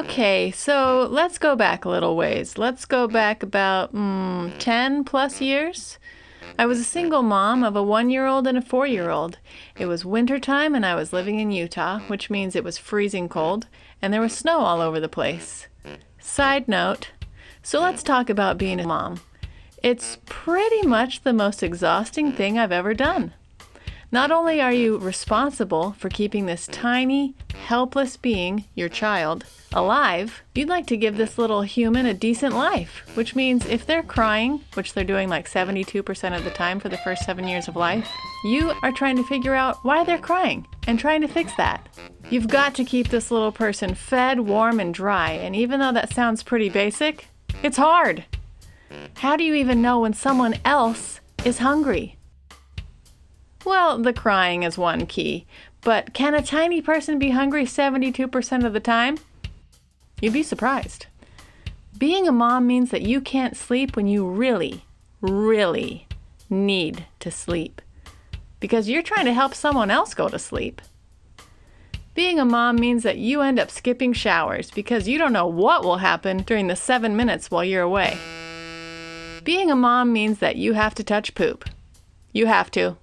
Okay, so let's go back a little ways. Let's go back about 10 plus years. I was a single mom of a 1-year-old and a 4-year-old. It was wintertime and I was living in Utah, which means it was freezing cold, and there was snow all over the place. Side note, so let's talk about being a mom. It's pretty much the most exhausting thing I've ever done. Not only are you responsible for keeping this tiny, helpless being, your child, alive, you'd like to give this little human a decent life, which means if they're crying, which they're doing like 72% of the time for the first 7 years of life, you are trying to figure out why they're crying and trying to fix that. You've got to keep this little person fed, warm, and dry, and even though that sounds pretty basic, it's hard. How do you even know when someone else is hungry? Well, the crying is one key, but can a tiny person be hungry 72% of the time? You'd be surprised. Being a mom means that you can't sleep when you really, really need to sleep, because you're trying to help someone else go to sleep. Being a mom means that you end up skipping showers because you don't know what will happen during the 7 minutes while you're away. Being a mom means that you have to touch poop. You have to.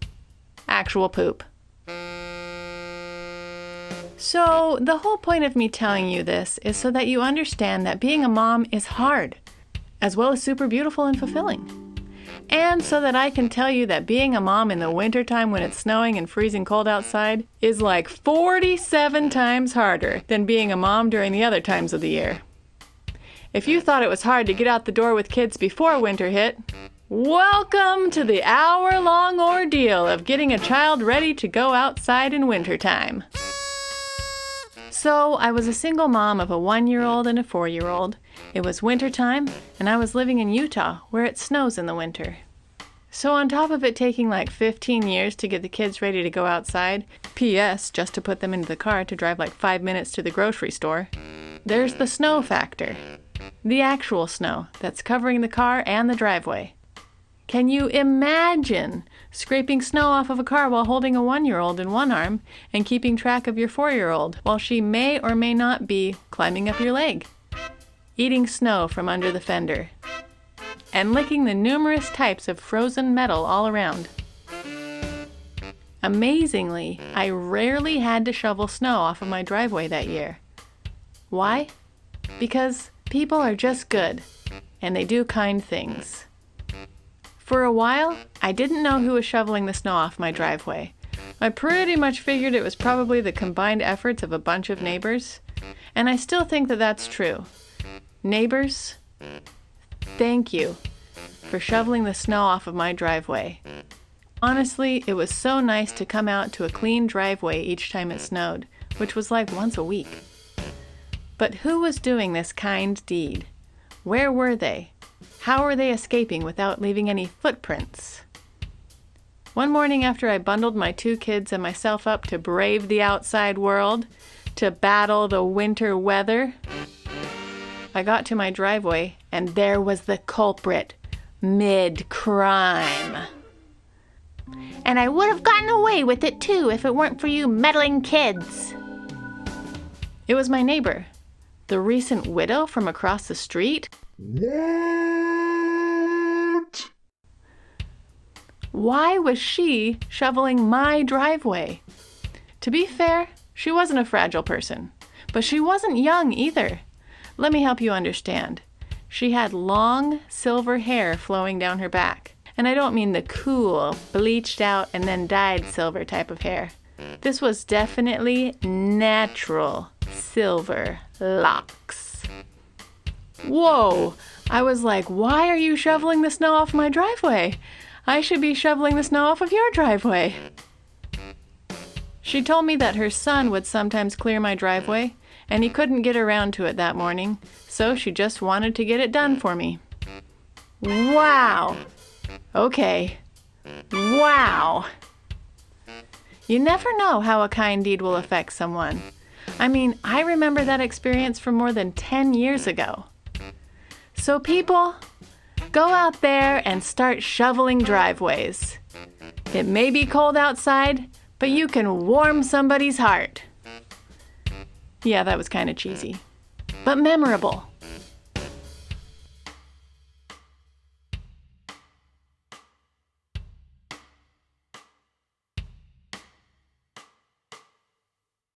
Actual poop. So the whole point of me telling you this is so that you understand that being a mom is hard, as well as super beautiful and fulfilling. And so that I can tell you that being a mom in the wintertime when it's snowing and freezing cold outside is like 47 times harder than being a mom during the other times of the year. If you thought it was hard to get out the door with kids before winter hit, welcome to the hour-long ordeal of getting a child ready to go outside in wintertime. So, I was a single mom of a 1-year-old and a 4-year-old. It was wintertime, and I was living in Utah, where it snows in the winter. So on top of it taking like 15 years to get the kids ready to go outside, P.S. just to put them into the car to drive like 5 minutes to the grocery store, there's the snow factor. The actual snow that's covering the car and the driveway. Can you imagine scraping snow off of a car while holding a 1-year-old in one arm and keeping track of your 4-year-old while she may or may not be climbing up your leg, eating snow from under the fender, and licking the numerous types of frozen metal all around? Amazingly, I rarely had to shovel snow off of my driveway that year. Why? Because people are just good, and they do kind things. For a while, I didn't know who was shoveling the snow off my driveway. I pretty much figured it was probably the combined efforts of a bunch of neighbors, and I still think that that's true. Neighbors, thank you for shoveling the snow off of my driveway. Honestly, it was so nice to come out to a clean driveway each time it snowed, which was like once a week. But who was doing this kind deed? Where were they? How were they escaping without leaving any footprints? One morning after I bundled my 2 kids and myself up to brave the outside world, to battle the winter weather, I got to my driveway and there was the culprit, mid-crime. And I would have gotten away with it too if it weren't for you meddling kids. It was my neighbor, the recent widow from across the street. What? Why was she shoveling my driveway? To be fair, she wasn't a fragile person, but she wasn't young either. Let me help you understand. She had long, silver hair flowing down her back. And I don't mean the cool, bleached out and then dyed silver type of hair. This was definitely natural silver locks. Whoa! I was like, why are you shoveling the snow off my driveway? I should be shoveling the snow off of your driveway. She told me that her son would sometimes clear my driveway, and he couldn't get around to it that morning, so she just wanted to get it done for me. Wow! Okay. Wow! You never know how a kind deed will affect someone. I mean, I remember that experience from more than 10 years ago. So people, go out there and start shoveling driveways. It may be cold outside, but you can warm somebody's heart. Yeah, that was kind of cheesy. but memorable.